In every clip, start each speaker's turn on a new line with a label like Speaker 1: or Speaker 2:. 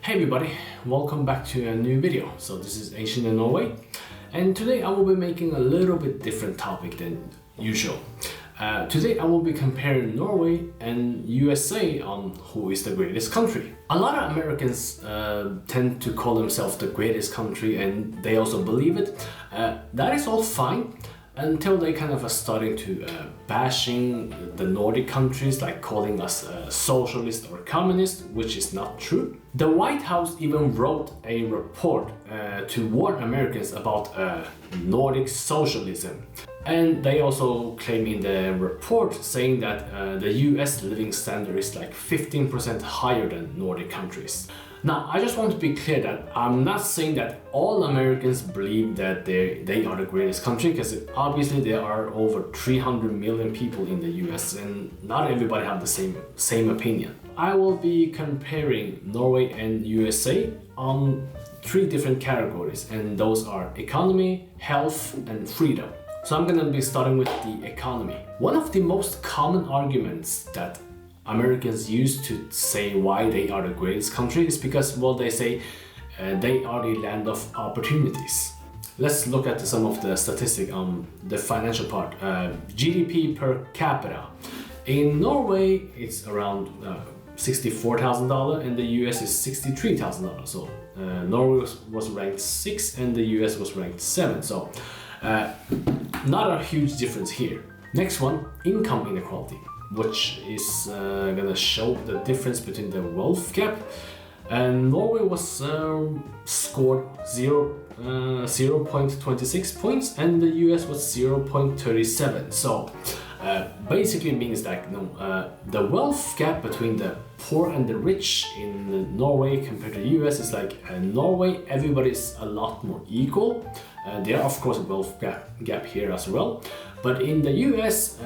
Speaker 1: Hey everybody, welcome back to a new video. So this is Asian in Norway, and today I will be making a little bit different topic than usual. Today I will be comparing Norway and USA on who is the greatest country. A lot of Americans tend to call themselves the greatest country, and they also believe it. That is all fine until they kind of are starting to bashing the Nordic countries, like calling us socialist or communist, which is not true. The White House even wrote a report to warn Americans about Nordic socialism. And they also claim in the report saying that the US living standard is like 15% higher than Nordic countries. Now, I just want to be clear that I'm not saying that all Americans believe that they are the greatest country, because obviously there are over 300 million people in the US and not everybody have the same opinion. I will be comparing Norway and USA on 3 different categories, and those are economy, health, and freedom. So I'm gonna be starting with the economy. One of the most common arguments that Americans use to say why they are the greatest country is because, well, they say they are the land of opportunities. Let's look at some of the statistics on the financial part. GDP per capita. In Norway, it's around $64,000, and the US is $63,000. So Norway was ranked 6 and the US was ranked 7. So not a huge difference here. Next one, income inequality, which is gonna show the difference between the wealth gap. And Norway was scored 0.26 points, and the US was 0.37. So basically means that the wealth gap between the poor and the rich in Norway compared to the US is like Norway, everybody's a lot more equal. There are of course a wealth gap here as well, but in the US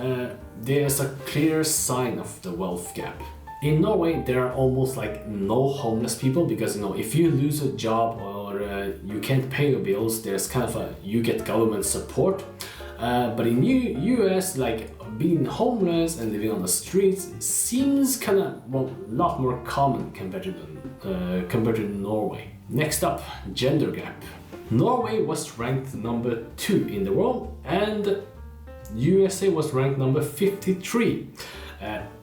Speaker 1: there's a clear sign of the wealth gap. In Norway there are almost like no homeless people, because if you lose a job or you can't pay your bills, there's kind of you get government support. But in US, like being homeless and living on the streets seems kind of a lot more common compared to Norway. Next up, gender gap. Norway was ranked number 2 in the world, and USA was ranked number 53.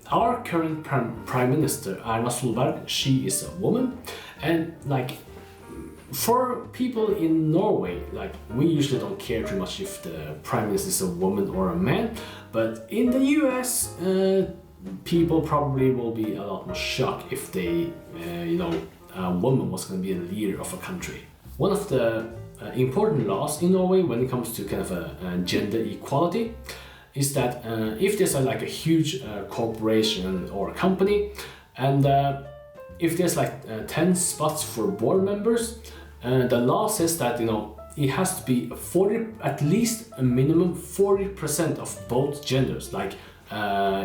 Speaker 1: Our current Prime Minister, Erna Solberg, she is a woman, and like for people in Norway, like we usually don't care too much if the Prime Minister is a woman or a man, but in the US, people probably will be a lot more shocked if they, a woman was going to be a leader of a country. One of the important laws in Norway when it comes to kind of a gender equality is that if there's a huge corporation or company, and if there's 10 spots for board members, the law says that it has to be at least a minimum 40% of both genders. Like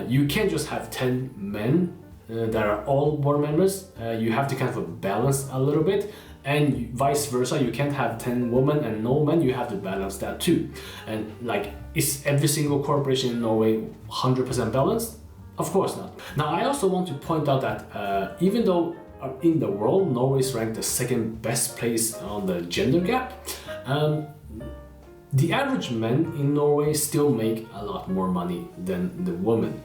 Speaker 1: you can't just have 10 men that are all board members. You have to kind of balance a little bit, and vice versa. You can't have 10 women and no men. You have to balance that too. And is every single corporation in Norway 100% balanced? Of course not. Now I also want to point out that even though in the world Norway is ranked the second best place on the gender gap, the average men in Norway still make a lot more money than the women.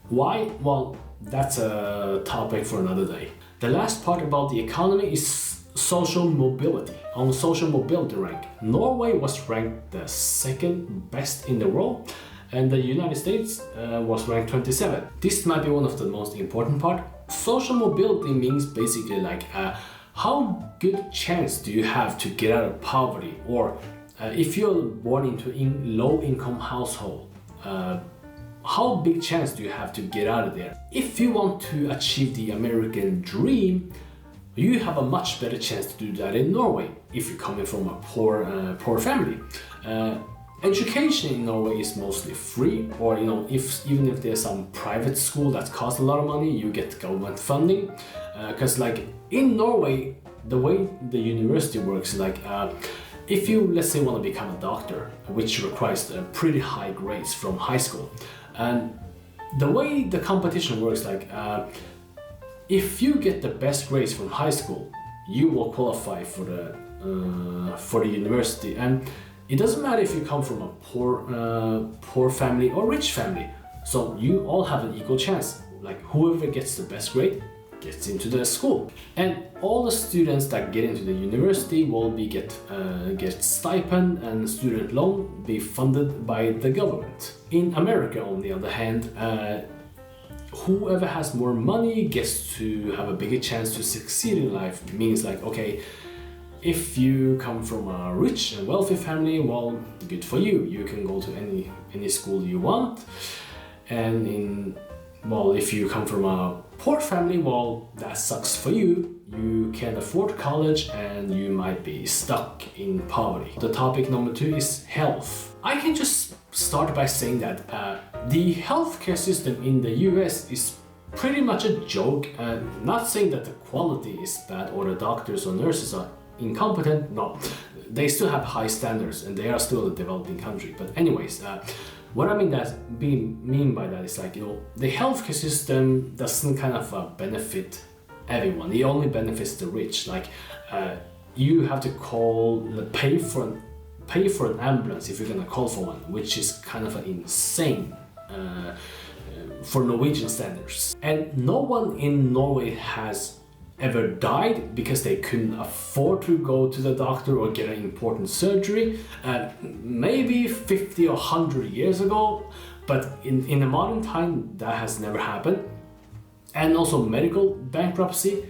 Speaker 1: Why? Well, that's a topic for another day. The last part about the economy is social mobility. On the social mobility rank, Norway was ranked the second best in the world, and the United States was ranked 27. This might be one of the most important part. Social mobility means basically how good chance do you have to get out of poverty, or if you're born into a low income household, how big chance do you have to get out of there? If you want to achieve the American dream, you have a much better chance to do that in Norway if you're coming from a poor family. Education in Norway is mostly free, or even if there's some private school that costs a lot of money, you get government funding. Because in Norway, the way the university works, if you, let's say, want to become a doctor, which requires pretty high grades from high school, and the way the competition works, if you get the best grades from high school, you will qualify for the university, and it doesn't matter if you come from a poor family or rich family. So you all have an equal chance. Like whoever gets the best grade gets into the school, and all the students that get into the university will get stipend and student loan be funded by the government. In America, on the other hand, whoever has more money gets to have a bigger chance to succeed in life. It means like, okay, if you come from a rich and wealthy family, well, good for you. You can go to any school you want. And if you come from a poor family, well, that sucks for you. You can't afford college and you might be stuck in poverty. The topic number 2 is health. I can just start by saying that the healthcare system in the US is pretty much a joke. Not saying that the quality is bad or the doctors or nurses are incompetent. No, they still have high standards and they are still a developing country. But anyways, what I mean by that is like, the healthcare system doesn't kind of benefit everyone. It only benefits the rich. Like you have to pay for an ambulance if you're gonna call for one, which is kind of insane for Norwegian standards. And no one in Norway has ever died because they couldn't afford to go to the doctor or get an important surgery. Maybe 50 or 100 years ago, but in the modern time that has never happened. And also medical bankruptcy,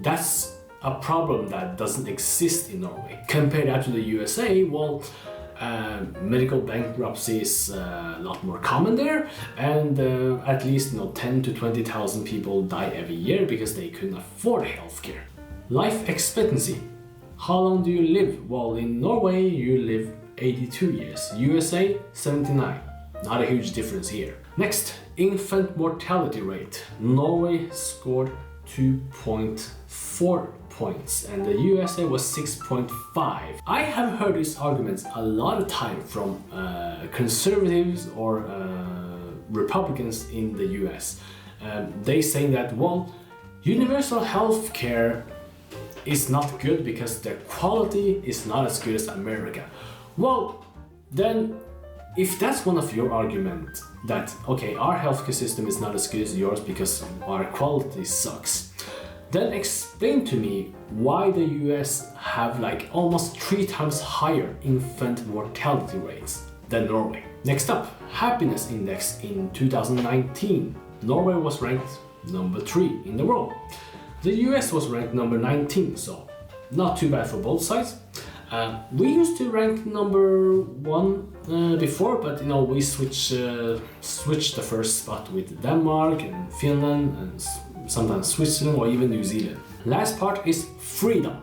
Speaker 1: that's a problem that doesn't exist in Norway. Compared that to the USA, well, medical bankruptcy is a lot more common there, and at least 10 to 20,000 people die every year because they couldn't afford healthcare. Life expectancy. How long do you live? Well, in Norway you live 82 years, USA 79. Not a huge difference here. Next, infant mortality rate. Norway scored 2.4 points and the USA was 6.5. I have heard these arguments a lot of time from conservatives or Republicans in the US. They say that, well, universal health care is not good because the quality is not as good as America. Well, then if that's one of your arguments that, okay, our healthcare system is not as good as yours because our quality sucks, then explain to me why the US have like almost 3 times higher infant mortality rates than Norway. Next up, happiness index in 2019. Norway was ranked number 3 in the world. The US was ranked number 19, so not too bad for both sides. We used to rank number 1 before, but we switched the first spot with Denmark and Finland and sometimes Switzerland or even New Zealand. Last part is freedom.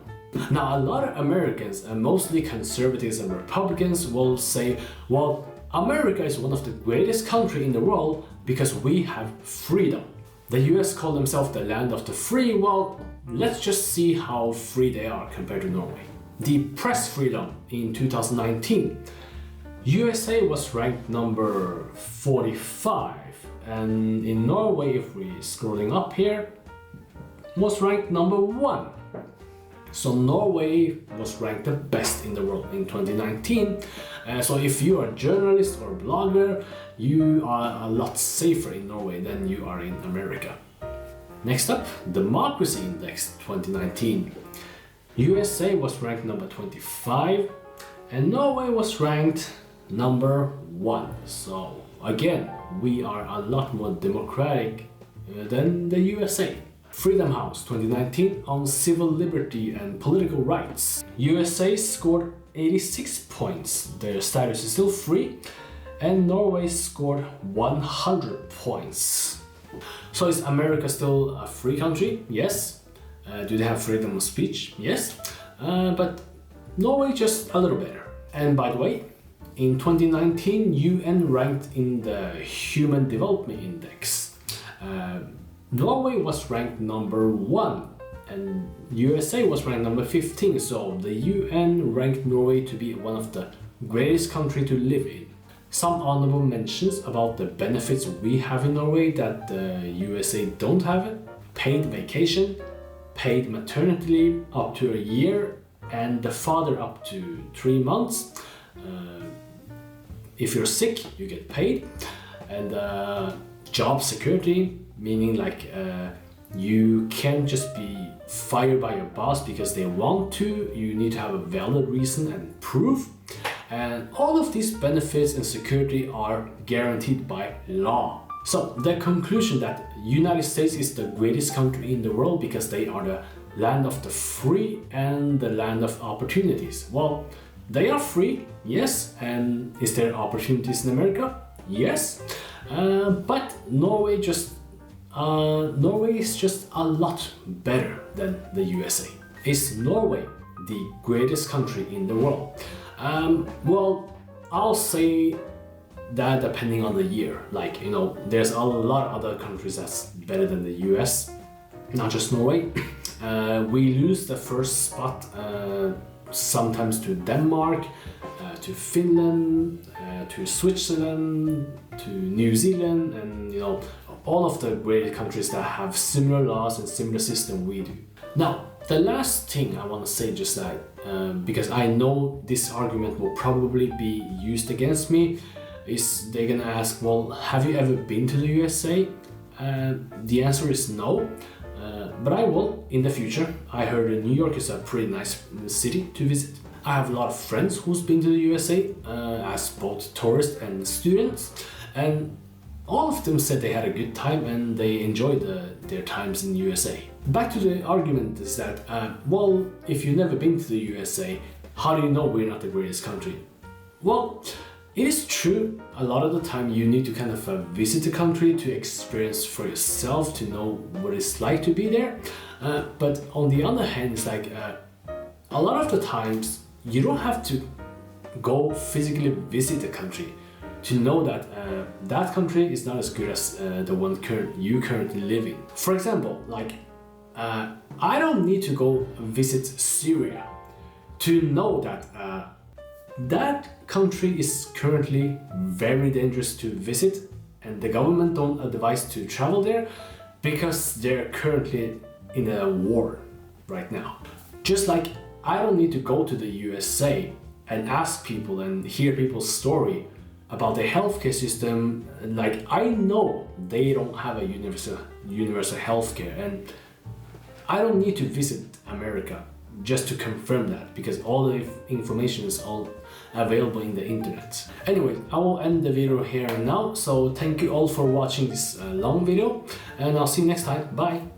Speaker 1: Now, a lot of Americans, and mostly conservatives and Republicans, will say, well, America is one of the greatest countries in the world because we have freedom. The US call themselves the land of the free. Well, let's just see how free they are compared to Norway. The press freedom in 2019. USA was ranked number 45, and in Norway, if we're scrolling up here, was ranked number 1. So Norway was ranked the best in the world in 2019. So if you are a journalist or a blogger, you are a lot safer in Norway than you are in America. Next up, Democracy Index 2019. USA was ranked number 25 and Norway was ranked number 1. So again, we are a lot more democratic than the USA. Freedom House 2019 on civil liberty and political rights. USA scored 86 points. Their status is still free, and Norway scored 100 points. So is America still a free country? Yes. Do they have freedom of speech? Yes. But Norway just a little better. And by the way, in 2019, UN ranked in the Human Development Index. Norway was ranked number 1 and USA was ranked number 15, so the UN ranked Norway to be one of the greatest countries to live in. Some honorable mentions about the benefits we have in Norway that the USA don't have it. paid vacation, paid maternity leave up to a year, and the father up to 3 months. If you're sick, you get paid, and job security, meaning like you can't just be fired by your boss because they want to. You need to have a valid reason and proof. And all of these benefits and security are guaranteed by law. So the conclusion that United States is the greatest country in the world because they are the land of the free and the land of opportunities. Well, they are free, yes, and is there opportunities in America? Yes, but Norway is just a lot better than the USA. Is Norway the greatest country in the world? Well, I'll say that depending on the year. Like, you know, there's a lot of other countries that's better than the US, not just Norway. We lose the first spot sometimes to Denmark, to Finland, to Switzerland, to New Zealand, and you know, all of the great countries that have similar laws and similar system we do. Now, the last thing I want to say, just that because I know this argument will probably be used against me, is they're gonna ask, well, have you ever been to the USA? The answer is no, but I will in the future. I heard New York is a pretty nice city to visit. I have a lot of friends who's been to the USA as both tourists and students, and all of them said they had a good time and they enjoyed their times in the USA. Back to the argument is that, well, if you've never been to the USA, how do you know we're not the greatest country? Well, it is true, a lot of the time you need to kind of visit the country to experience for yourself, to know what it's like to be there. But on the other hand, it's like a lot of the times you don't have to go physically visit the country to know that that country is not as good as the one you currently live in. For example, like I don't need to go visit Syria to know that that country is currently very dangerous to visit, and the government don't advise to travel there because they're currently in a war right now. Just like I don't need to go to the USA and ask people and hear people's story about the healthcare system. Like, I know they don't have a universal healthcare, and I don't need to visit America just to confirm that, because all the information is all available in the internet. Anyway, I will end the video here and now, so thank you all for watching this long video, and I'll see you next time. Bye!